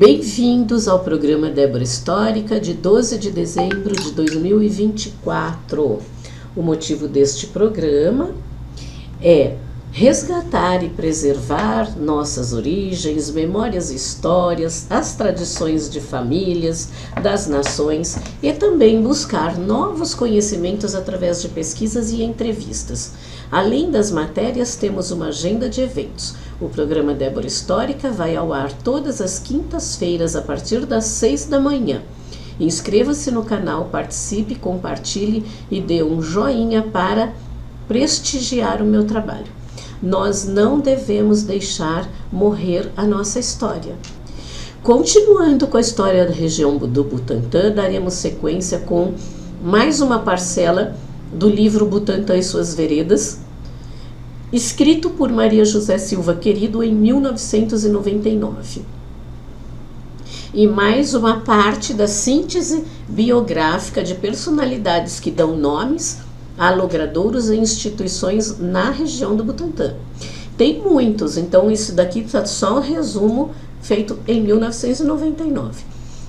Bem-vindos ao programa Débora Histórica de 12 de dezembro de 2024. O motivo deste programa é resgatar e preservar nossas origens, memórias e histórias, as tradições de famílias, das nações e também buscar novos conhecimentos através de pesquisas e entrevistas. Além das matérias, temos uma agenda de eventos. O programa Débora Histórica vai ao ar todas as quintas-feiras a partir das 6 da manhã. Inscreva-se no canal, participe, compartilhe e dê um joinha para prestigiar o meu trabalho. Nós não devemos deixar morrer a nossa história. Continuando com a história da região do Butantã, daremos sequência com mais uma parcela do livro Butantã e Suas Veredas, escrito por Maria José Silva Querido em 1999. E mais uma parte da síntese biográfica de personalidades que dão nomes a logradouros e instituições na região do Butantã. Tem muitos, então isso daqui está só um resumo feito em 1999.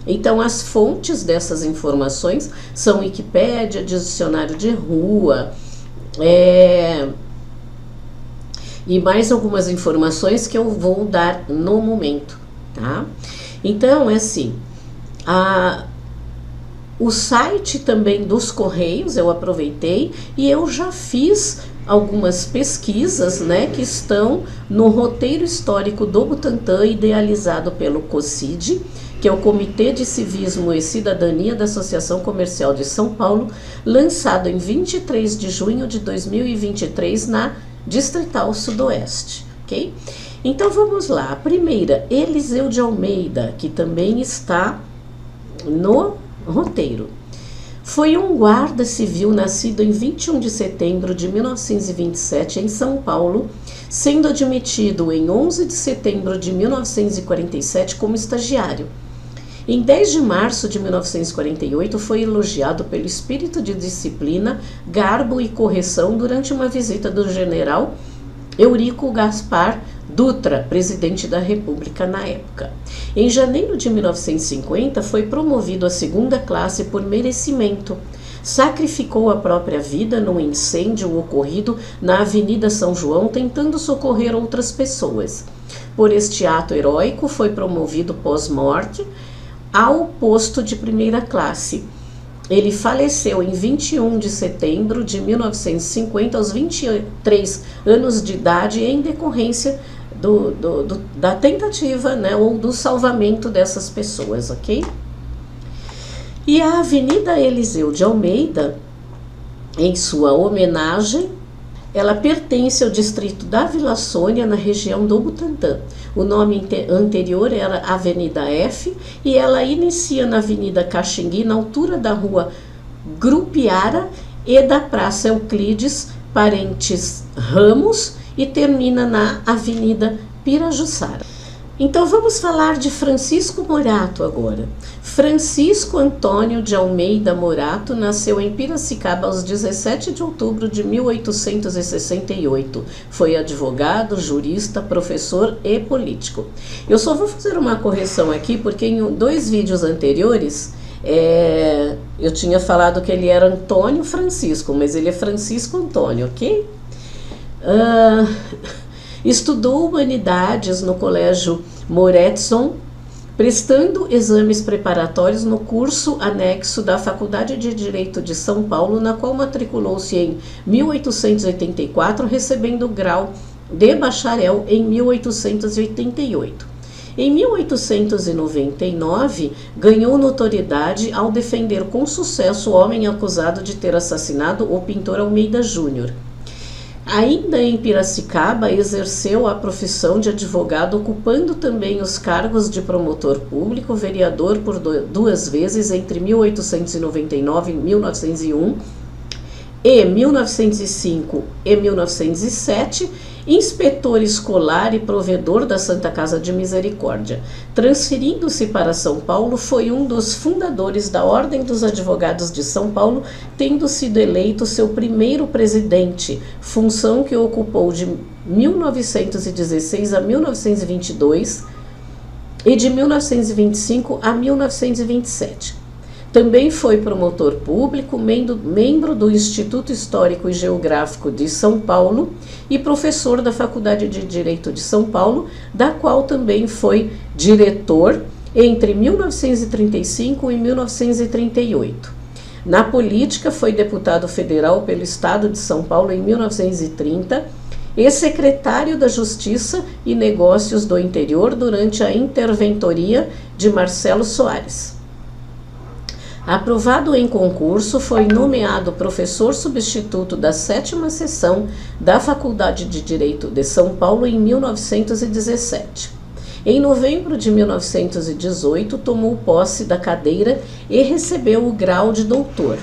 Então as fontes dessas informações são Wikipédia, dicionário de rua, e mais algumas informações que eu vou dar no momento, tá? Então, é assim, o site também dos Correios eu aproveitei e eu já fiz algumas pesquisas, né, que estão no roteiro histórico do Butantã, idealizado pelo COCID, que é o Comitê de Civismo e Cidadania da Associação Comercial de São Paulo, lançado em 23 de junho de 2023 na Distrital Sudoeste, ok? Então vamos lá. A primeira, Eliseu de Almeida, que também está no roteiro. Foi um guarda civil nascido em 21 de setembro de 1927 em São Paulo, sendo admitido em 11 de setembro de 1947 como estagiário. Em 10 de março de 1948, foi elogiado pelo espírito de disciplina, garbo e correção durante uma visita do general Eurico Gaspar Dutra, presidente da República na época. Em janeiro de 1950, foi promovido à segunda classe por merecimento. Sacrificou a própria vida num incêndio ocorrido na Avenida São João, tentando socorrer outras pessoas. Por este ato heróico, foi promovido pós-morte ao posto de primeira classe. Ele faleceu em 21 de setembro de 1950, aos 23 anos de idade, em decorrência da tentativa, né, ou do salvamento dessas pessoas, ok? E a Avenida Eliseu de Almeida, em sua homenagem, ela pertence ao distrito da Vila Sônia, na região do Butantã. O nome anterior era Avenida F e ela inicia na Avenida Caxingui, na altura da rua Grupiara e da Praça Euclides Parentes Ramos, e termina na Avenida Pirajussara. Então vamos falar de Francisco Morato agora. Francisco Antônio de Almeida Morato nasceu em Piracicaba aos 17 de outubro de 1868. Foi advogado, jurista, professor e político. Eu só vou fazer uma correção aqui, porque em 2 vídeos anteriores eu tinha falado que ele era Antônio Francisco, mas ele é Francisco Antônio, ok? Estudou Humanidades no Colégio Moretson, prestando exames preparatórios no curso anexo da Faculdade de Direito de São Paulo, na qual matriculou-se em 1884, recebendo o grau de bacharel em 1888. Em 1899, ganhou notoriedade ao defender com sucesso o homem acusado de ter assassinado o pintor Almeida Júnior. Ainda em Piracicaba, exerceu a profissão de advogado, ocupando também os cargos de promotor público, vereador por 2 vezes entre 1899 e 1901, e 1905 e 1907, inspetor escolar e provedor da Santa Casa de Misericórdia. Transferindo-se para São Paulo, foi um dos fundadores da Ordem dos Advogados de São Paulo, tendo sido eleito seu primeiro presidente, função que ocupou de 1916 a 1922, e de 1925 a 1927. Também foi promotor público, membro do Instituto Histórico e Geográfico de São Paulo e professor da Faculdade de Direito de São Paulo, da qual também foi diretor entre 1935 e 1938. Na política, foi deputado federal pelo Estado de São Paulo em 1930 e secretário da Justiça e Negócios do Interior durante a interventoria de Marcelo Soares. Aprovado em concurso, foi nomeado professor substituto da 7ª seção da Faculdade de Direito de São Paulo em 1917. Em novembro de 1918, tomou posse da cadeira e recebeu o grau de doutor.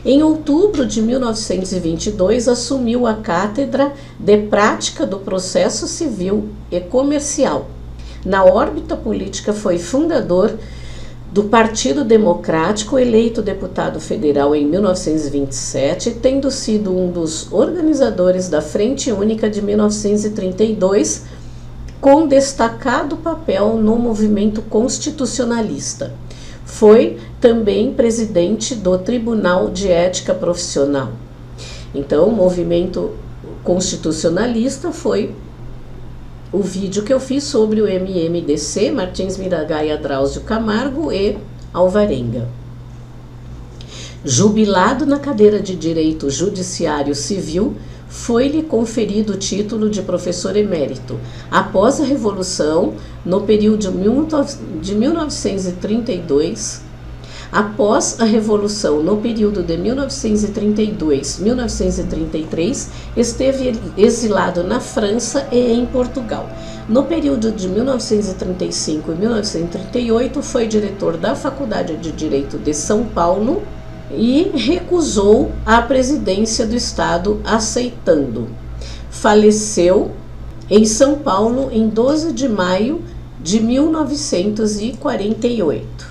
Em outubro de 1922, assumiu a cátedra de Prática do Processo Civil e Comercial. Na órbita política, foi fundador do Partido Democrático, eleito deputado federal em 1927, tendo sido um dos organizadores da Frente Única de 1932, com destacado papel no movimento constitucionalista. Foi também presidente do Tribunal de Ética Profissional. Então, o movimento constitucionalista foi o vídeo que eu fiz sobre o MMDC, Martins Miragaia, Drauzio Camargo e Alvarenga. Jubilado na cadeira de Direito Judiciário Civil, foi-lhe conferido o título de professor emérito. Após a Revolução, no período de 1932, após a Revolução, no período de 1932-1933, esteve exilado na França e em Portugal. No período de 1935 e 1938, foi diretor da Faculdade de Direito de São Paulo e recusou a presidência do Estado, aceitando. Faleceu em São Paulo em 12 de maio de 1948.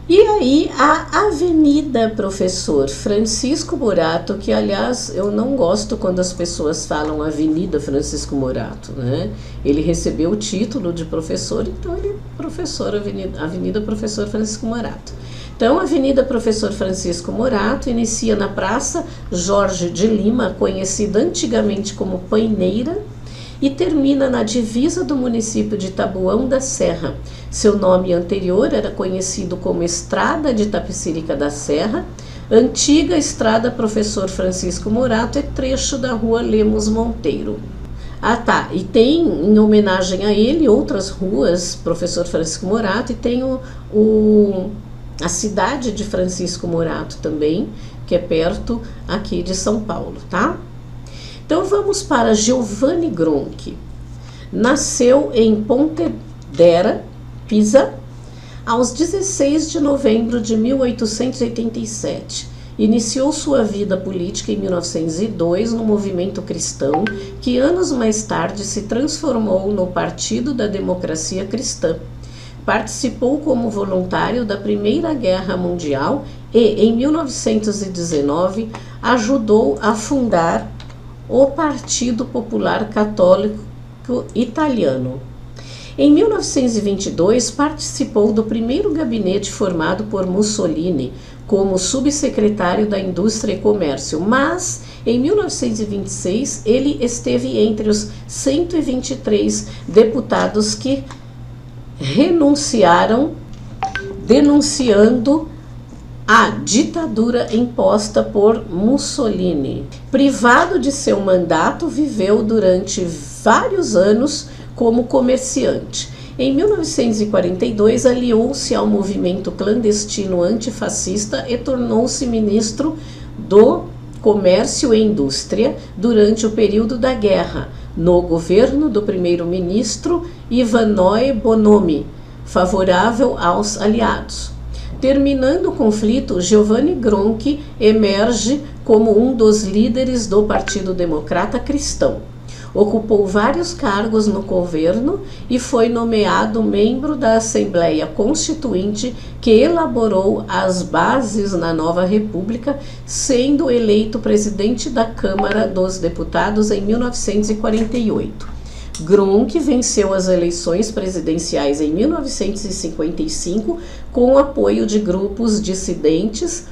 E aí a Avenida Professor Francisco Morato, que aliás eu não gosto quando as pessoas falam Avenida Francisco Morato, né? Ele recebeu o título de professor, então ele é professor, Avenida Professor Francisco Morato. Então, a Avenida Professor Francisco Morato inicia na Praça Jorge de Lima, conhecida antigamente como Paineira, e termina na divisa do município de Taboão da Serra. Seu nome anterior era conhecido como Estrada de Itapecerica da Serra, antiga Estrada Professor Francisco Morato e trecho da Rua Lemos Monteiro. Ah, tá, e tem em homenagem a ele outras ruas, Professor Francisco Morato, e tem a cidade de Francisco Morato também, que é perto aqui de São Paulo, tá? Então vamos para Giovanni Gronchi. Nasceu em Pontedera, Pisa, aos 16 de novembro de 1887. Iniciou sua vida política em 1902 no movimento cristão, que anos mais tarde se transformou no Partido da Democracia Cristã. Participou como voluntário da Primeira Guerra Mundial e, em 1919, ajudou a fundar o Partido Popular Católico Italiano. Em 1922, participou do primeiro gabinete formado por Mussolini como subsecretário da Indústria e Comércio, mas em 1926 ele esteve entre os 123 deputados que renunciaram, denunciando a ditadura imposta por Mussolini. Privado de seu mandato, viveu durante vários anos como comerciante. Em 1942, aliou-se ao movimento clandestino antifascista e tornou-se ministro do Comércio e Indústria durante o período da guerra, no governo do primeiro-ministro Ivanoe Bonomi, favorável aos aliados. Terminando o conflito, Giovanni Gronchi emerge como um dos líderes do Partido Democrata Cristão. Ocupou vários cargos no governo e foi nomeado membro da Assembleia Constituinte que elaborou as bases na nova república, sendo eleito presidente da Câmara dos Deputados em 1948. Gronchi venceu as eleições presidenciais em 1955 com o apoio de grupos dissidentes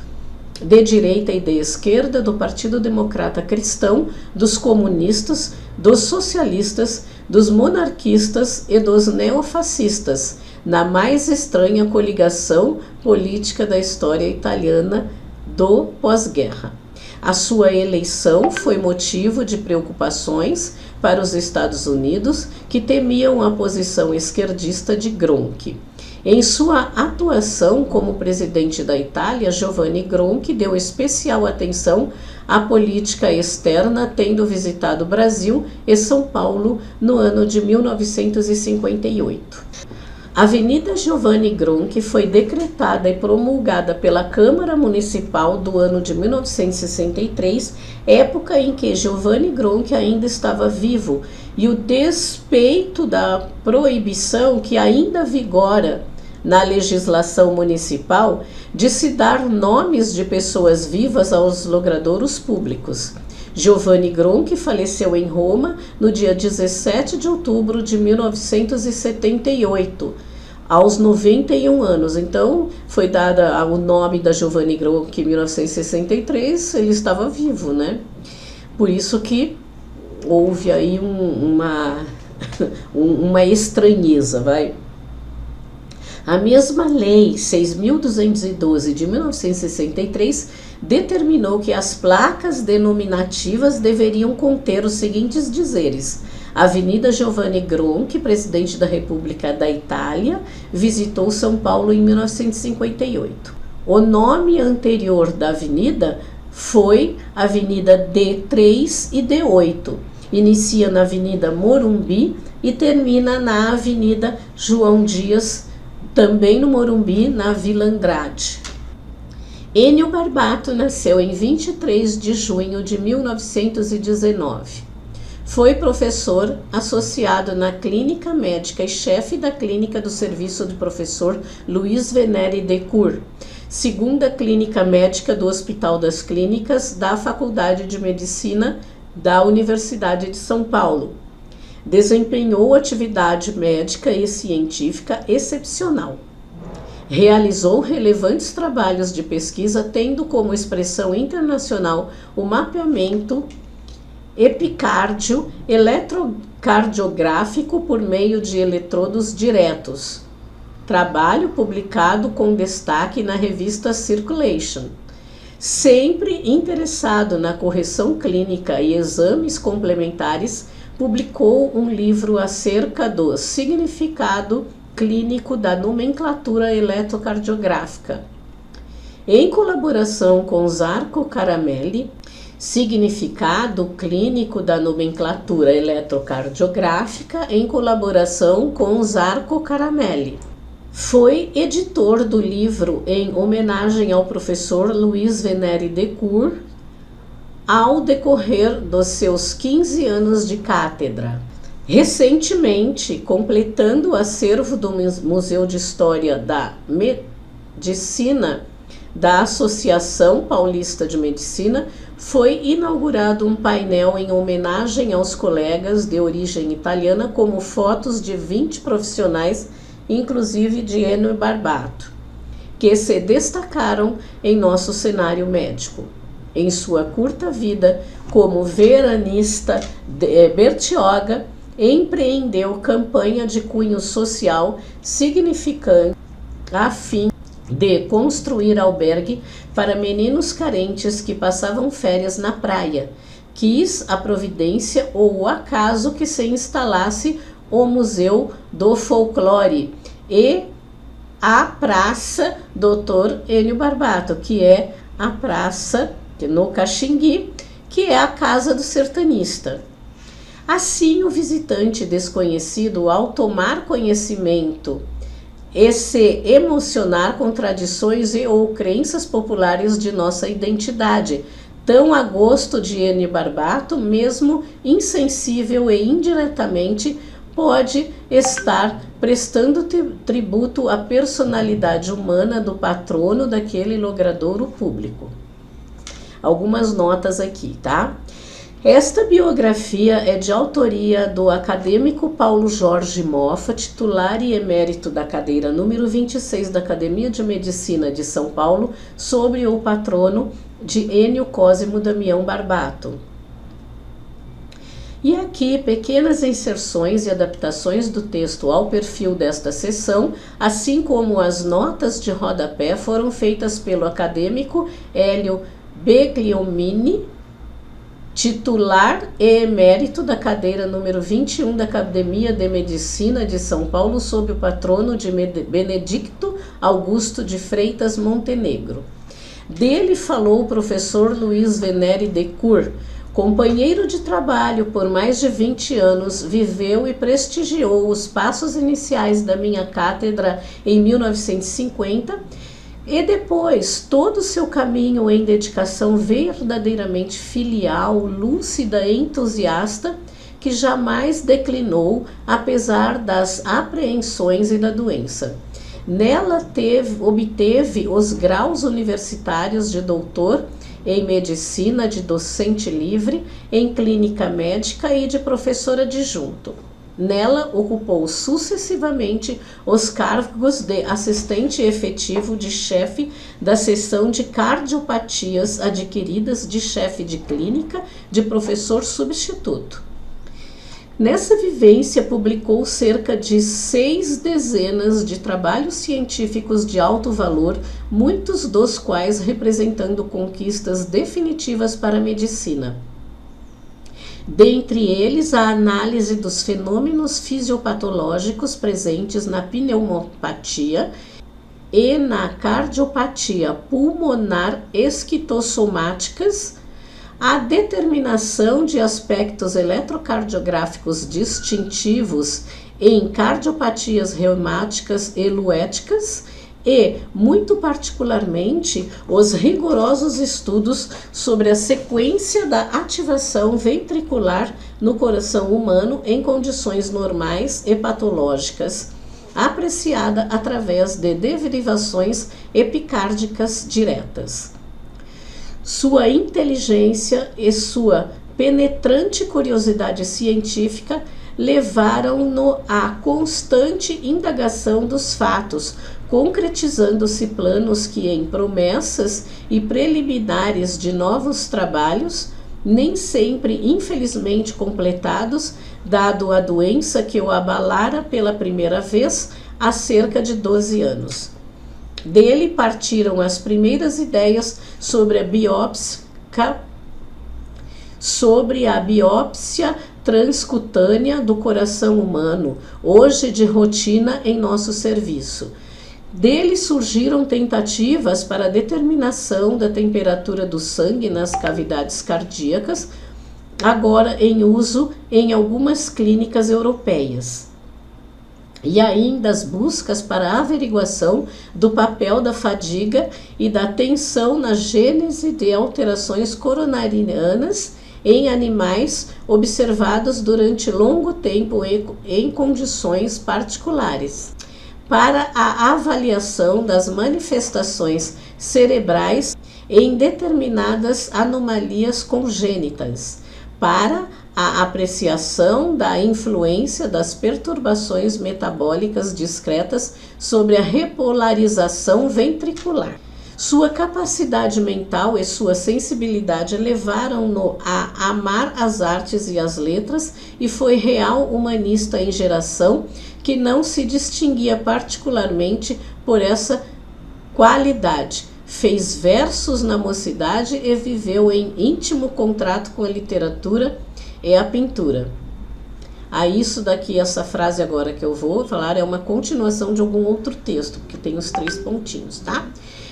de direita e de esquerda do Partido Democrata Cristão, dos comunistas, dos socialistas, dos monarquistas e dos neofascistas, na mais estranha coligação política da história italiana do pós-guerra. A sua eleição foi motivo de preocupações para os Estados Unidos, que temiam a posição esquerdista de Gronchi. Em sua atuação como presidente da Itália, Giovanni Gronchi deu especial atenção à política externa, tendo visitado o Brasil e São Paulo no ano de 1958. A Avenida Giovanni Gronchi foi decretada e promulgada pela Câmara Municipal do ano de 1963, época em que Giovanni Gronchi ainda estava vivo, e o despeito da proibição que ainda vigora na legislação municipal de se dar nomes de pessoas vivas aos logradouros públicos. Giovanni Gronchi faleceu em Roma no dia 17 de outubro de 1978, aos 91 anos. Então, foi dado o nome da Giovanni Gronchi em 1963, ele estava vivo, né? Por isso que houve aí uma estranheza, vai? A mesma lei 6.212 de 1963 determinou que as placas denominativas deveriam conter os seguintes dizeres: Avenida Giovanni Gronchi, presidente da República da Itália, visitou São Paulo em 1958. O nome anterior da avenida foi Avenida D3 e D8. Inicia na Avenida Morumbi e termina na Avenida João Dias, também no Morumbi, na Vila Andrade. Enio Barbato nasceu em 23 de junho de 1919. Foi professor associado na Clínica Médica e chefe da Clínica do Serviço do Professor Luiz Venere Decour, segunda Clínica Médica do Hospital das Clínicas da Faculdade de Medicina da Universidade de São Paulo. Desempenhou atividade médica e científica excepcional. Realizou relevantes trabalhos de pesquisa, tendo como expressão internacional o mapeamento epicárdio eletrocardiográfico por meio de eletrodos diretos. Trabalho publicado com destaque na revista Circulation. Sempre interessado na correção clínica e exames complementares, publicou um livro acerca do significado clínico da nomenclatura eletrocardiográfica. Em colaboração com Zarco Caramelli, significado clínico da nomenclatura eletrocardiográfica, em colaboração com Zarco Caramelli. Foi editor do livro em homenagem ao professor Luiz Venere Decour, ao decorrer dos seus 15 anos de cátedra. Recentemente, completando o acervo do Museu de História da Medicina da Associação Paulista de Medicina, foi inaugurado um painel em homenagem aos colegas de origem italiana, como fotos de 20 profissionais, inclusive de Enio Barbato, que se destacaram em nosso cenário médico. Em sua curta vida como veranista, Bertioga empreendeu campanha de cunho social significante a fim de construir albergue para meninos carentes que passavam férias na praia. Quis a providência ou o acaso que se instalasse o Museu do Folclore e a Praça Dr. Enio Barbato, que é a praça no Caxingui, que é a casa do sertanista. Assim, o visitante desconhecido, ao tomar conhecimento e se emocionar com tradições e ou crenças populares de nossa identidade, tão a gosto de Enio Barbato, mesmo insensível e indiretamente, pode estar prestando tributo à personalidade humana do patrono daquele logradouro público. Algumas notas aqui, tá? Esta biografia é de autoria do acadêmico Paulo Jorge Moffa, titular e emérito da cadeira número 26 da Academia de Medicina de São Paulo, sobre o patrono de Ênio Cosimo Damião Barbato. E aqui, pequenas inserções e adaptações do texto ao perfil desta sessão, assim como as notas de rodapé, foram feitas pelo acadêmico Hélio Begliomini, titular e emérito da cadeira número 21 da Academia de Medicina de São Paulo, sob o patrono de Benedicto Augusto de Freitas Montenegro. Dele falou o professor Luiz Venere de Cur, companheiro de trabalho por mais de 20 anos, viveu e prestigiou os passos iniciais da minha cátedra em 1950, e depois todo o seu caminho em dedicação verdadeiramente filial, lúcida e entusiasta, que jamais declinou, apesar das apreensões e da doença. Nela obteve os graus universitários de doutor em medicina, de docente livre, em clínica médica e de professor adjunto. Nela, ocupou sucessivamente os cargos de assistente efetivo de chefe da seção de cardiopatias adquiridas, de chefe de clínica, de professor substituto. Nessa vivência, publicou cerca de 6 dezenas de trabalhos científicos de alto valor, muitos dos quais representando conquistas definitivas para a medicina. Dentre eles, a análise dos fenômenos fisiopatológicos presentes na pneumopatia e na cardiopatia pulmonar esquitossomáticas, a determinação de aspectos eletrocardiográficos distintivos em cardiopatias reumáticas e luéticas e, muito particularmente, os rigorosos estudos sobre a sequência da ativação ventricular no coração humano em condições normais e patológicas, apreciada através de derivações epicárdicas diretas. Sua inteligência e sua penetrante curiosidade científica levaram-no à constante indagação dos fatos, concretizando-se planos que, em promessas e preliminares de novos trabalhos, nem sempre infelizmente completados, dado a doença que o abalara pela primeira vez há cerca de 12 anos. Dele partiram as primeiras ideias sobre a biópsia transcutânea do coração humano, hoje de rotina em nosso serviço. Dele surgiram tentativas para a determinação da temperatura do sangue nas cavidades cardíacas, agora em uso em algumas clínicas europeias. E ainda as buscas para a averiguação do papel da fadiga e da tensão na gênese de alterações coronarianas em animais observados durante longo tempo em condições particulares, para a avaliação das manifestações cerebrais em determinadas anomalias congênitas, para a apreciação da influência das perturbações metabólicas discretas sobre a repolarização ventricular. Sua capacidade mental e sua sensibilidade levaram-no a amar as artes e as letras, e foi real humanista em geração que não se distinguia particularmente por essa qualidade. Fez versos na mocidade e viveu em íntimo contrato com a literatura e a pintura. Isso daqui, essa frase agora que eu vou falar, é uma continuação de algum outro texto, que tem os 3 pontinhos, tá?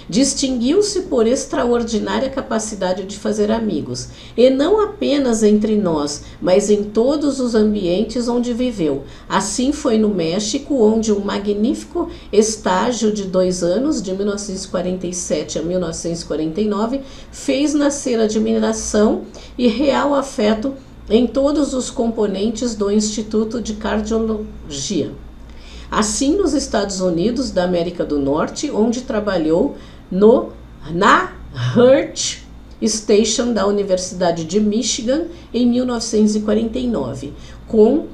Distinguiu-se por extraordinária capacidade de fazer amigos, e não apenas entre nós, mas em todos os ambientes onde viveu. Assim foi no México, onde um magnífico estágio de 2 anos, de 1947 a 1949, fez nascer admiração e real afeto em todos os componentes do Instituto de Cardiologia. Assim, nos Estados Unidos da América do Norte, onde trabalhou na Heart Station da Universidade de Michigan em 1949, com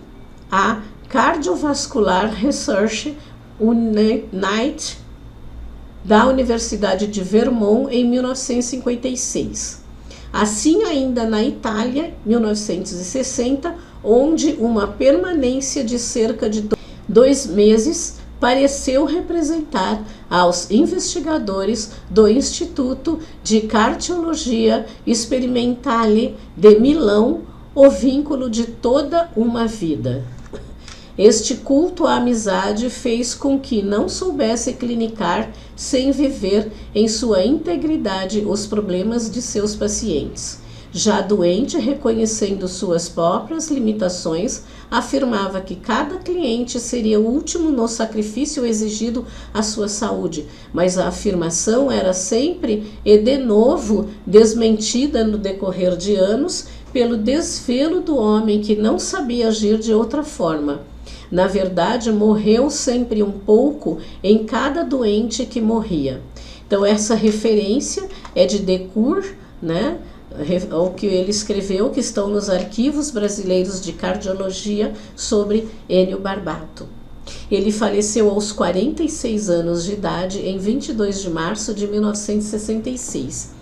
a Cardiovascular Research Unit da Universidade de Vermont em 1956. Assim, ainda na Itália, 1960, onde uma permanência de cerca de 2 meses pareceu representar aos investigadores do Instituto de Cardiologia Sperimentale de Milão o vínculo de toda uma vida. Este culto à amizade fez com que não soubesse clinicar sem viver em sua integridade os problemas de seus pacientes. Já doente, reconhecendo suas próprias limitações, afirmava que cada cliente seria o último no sacrifício exigido à sua saúde, mas a afirmação era sempre e de novo desmentida no decorrer de anos pelo desvelo do homem que não sabia agir de outra forma. Na verdade, morreu sempre um pouco em cada doente que morria. Então, essa referência é de Decour, né? O que ele escreveu, que estão nos arquivos brasileiros de cardiologia sobre Ennio Barbato. Ele faleceu aos 46 anos de idade em 22 de março de 1966.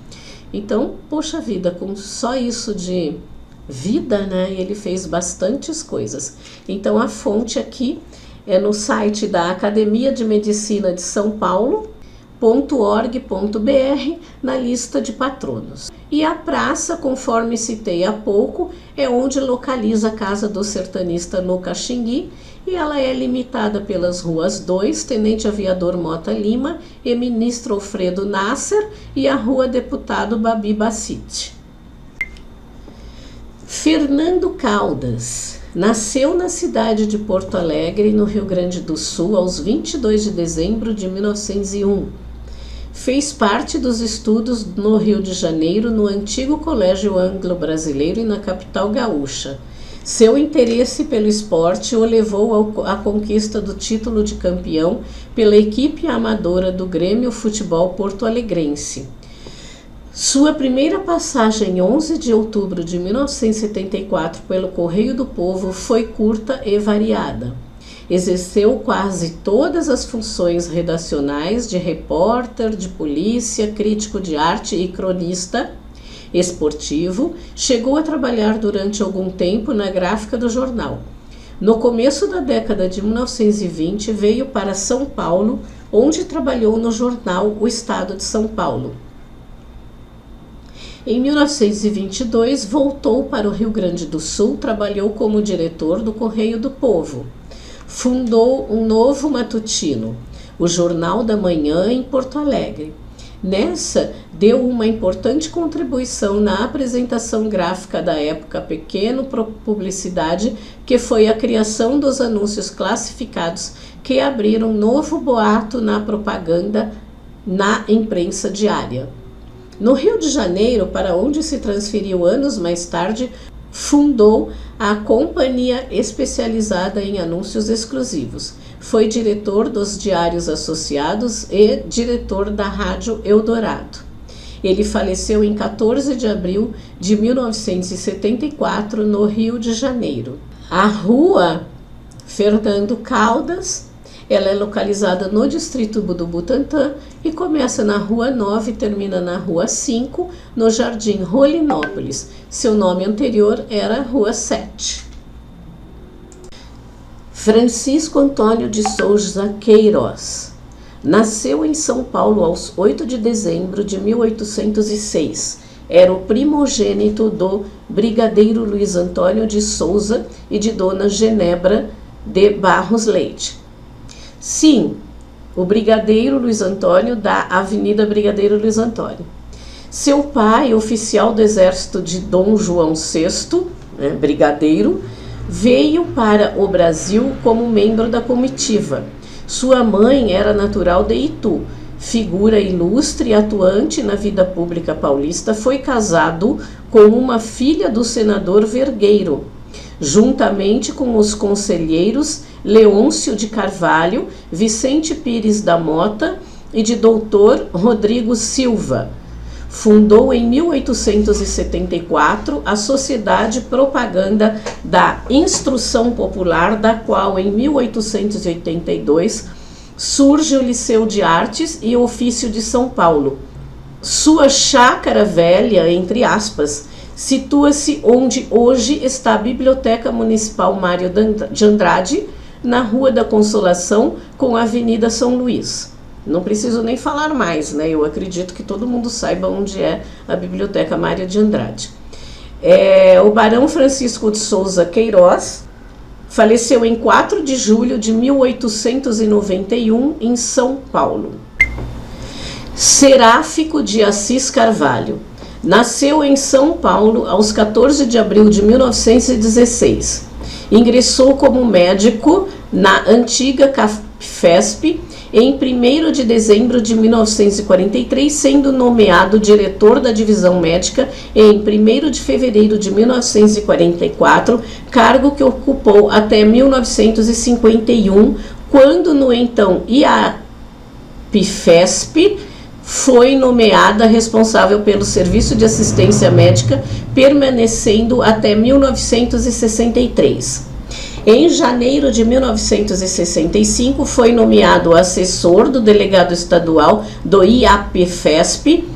Então, poxa vida, com só isso de vida, né? Ele fez bastantes coisas. Então, a fonte aqui é no site da Academia de Medicina de São Paulo, .org.br, na lista de patronos. E a praça, conforme citei há pouco, é onde localiza a casa do sertanista no Caxingui, e ela é limitada pelas ruas 2, Tenente Aviador Mota Lima e Ministro Alfredo Nasser, e a rua Deputado Babi Bacite. Fernando Caldas nasceu na cidade de Porto Alegre, no Rio Grande do Sul, aos 22 de dezembro de 1901. Fez parte dos estudos no Rio de Janeiro, no antigo Colégio Anglo-Brasileiro e na capital gaúcha. Seu interesse pelo esporte o levou à conquista do título de campeão pela equipe amadora do Grêmio Futebol Porto-Alegrense. Sua primeira passagem, em 11 de outubro de 1974, pelo Correio do Povo foi curta e variada. Exerceu quase todas as funções redacionais de repórter, de polícia, crítico de arte e cronista esportivo. Chegou a trabalhar durante algum tempo na gráfica do jornal. No começo da década de 1920, veio para São Paulo, onde trabalhou no jornal O Estado de São Paulo. Em 1922, voltou para o Rio Grande do Sul, trabalhou como diretor do Correio do Povo. Fundou um novo matutino, o Jornal da Manhã, em Porto Alegre. Nessa, deu uma importante contribuição na apresentação gráfica da época pequeno publicidade, que foi a criação dos anúncios classificados que abriram um novo boato na propaganda na imprensa diária. No Rio de Janeiro, para onde se transferiu anos mais tarde, fundou a Companhia Especializada em Anúncios Exclusivos. Foi diretor dos Diários Associados e diretor da Rádio Eldorado. Ele faleceu em 14 de abril de 1974, no Rio de Janeiro. A rua Fernando Caldas, ela é localizada no distrito do Butantã e começa na Rua 9 e termina na Rua 5, no Jardim Rolinópolis. Seu nome anterior era Rua 7. Francisco Antônio de Souza Queiroz. Nasceu em São Paulo aos 8 de dezembro de 1806. Era o primogênito do brigadeiro Luiz Antônio de Souza e de Dona Genebra de Barros Leite. Sim, o brigadeiro Luiz Antônio da Avenida Brigadeiro Luiz Antônio. Seu pai, oficial do exército de Dom João VI, brigadeiro, veio para o Brasil como membro da comitiva. Sua mãe era natural de Itu, figura ilustre e atuante na vida pública paulista. Foi casado com uma filha do senador Vergueiro, juntamente com os conselheiros Leôncio de Carvalho, Vicente Pires da Mota e de Doutor Rodrigo Silva. fundou em 1874 a Sociedade Propaganda da Instrução Popular, da qual em 1882 surge o Liceu de Artes e Ofício de São Paulo. Sua chácara velha, entre aspas, situa-se onde hoje está a Biblioteca Municipal Mário de Andrade, na Rua da Consolação com a Avenida São Luís. Não preciso nem falar mais, né? Eu acredito que todo mundo saiba onde é a Biblioteca Mário de Andrade. O Barão Francisco de Souza Queiroz faleceu em 4 de julho de 1891 em São Paulo. Seráfico de Assis Carvalho nasceu em São Paulo aos 14 de abril de 1916. Ingressou como médico na antiga CAFESP em 1º de dezembro de 1943, sendo nomeado diretor da divisão médica em 1º de fevereiro de 1944, cargo que ocupou até 1951, quando no então IAPFESP foi nomeada responsável pelo serviço de assistência médica, permanecendo até 1963. Em janeiro de 1965, foi nomeado assessor do delegado estadual do IAPFESP,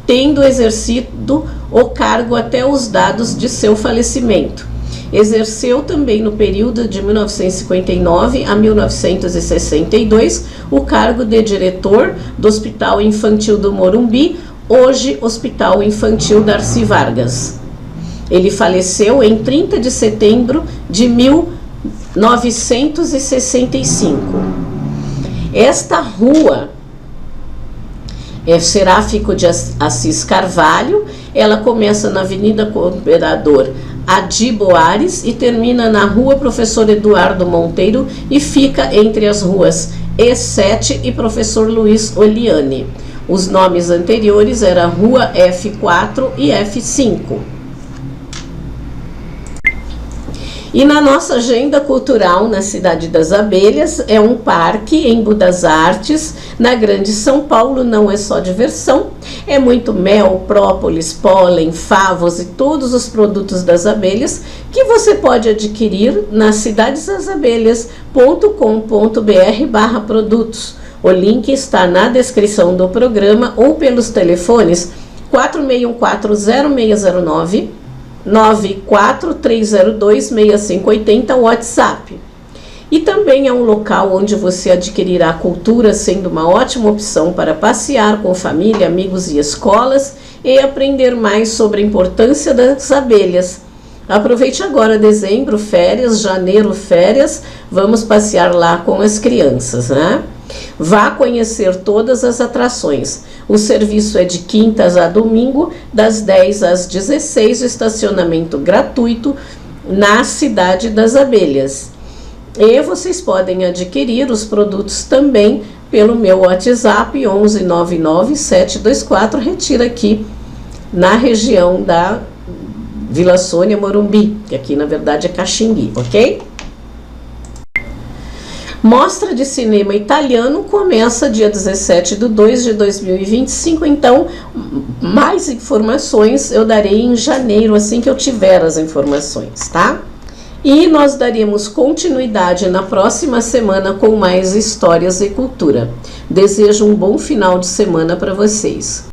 tendo exercido o cargo até os dados de seu falecimento. Exerceu também no período de 1959 a 1962 o cargo de diretor do Hospital Infantil do Morumbi, hoje Hospital Infantil Darcy Vargas. Ele faleceu em 30 de setembro de 1965. Esta rua Seráfico de Assis Carvalho, ela começa na Avenida Comendador Adi Boares e termina na Rua Professor Eduardo Monteiro e fica entre as ruas E7 e Professor Luiz Oliane. Os nomes anteriores eram Rua F4 e F5. E na nossa agenda cultural na Cidade das Abelhas é um parque em Budas Artes, na Grande São Paulo. Não é só diversão, é muito mel, própolis, pólen, favos e todos os produtos das abelhas que você pode adquirir na cidadesdasabelhas.com.br/produtos. O link está na descrição do programa ou pelos telefones 46140609 943026580 WhatsApp. E também é um local onde você adquirirá cultura, sendo uma ótima opção para passear com família, amigos e escolas e aprender mais sobre a importância das abelhas. Aproveite agora dezembro, férias, janeiro, férias, vamos passear lá com as crianças, né? Vá conhecer todas as atrações. O serviço é de quintas a domingo, das 10 às 16, o estacionamento gratuito na Cidade das Abelhas. E vocês podem adquirir os produtos também pelo meu WhatsApp 11 99 724, retira aqui na região da Vila Sônia, Morumbi, que aqui na verdade é Caxingui, ok? Mostra de Cinema Italiano começa dia 17/2/2025, então mais informações eu darei em janeiro, assim que eu tiver as informações, tá? E nós daremos continuidade na próxima semana com mais histórias e cultura. Desejo um bom final de semana para vocês.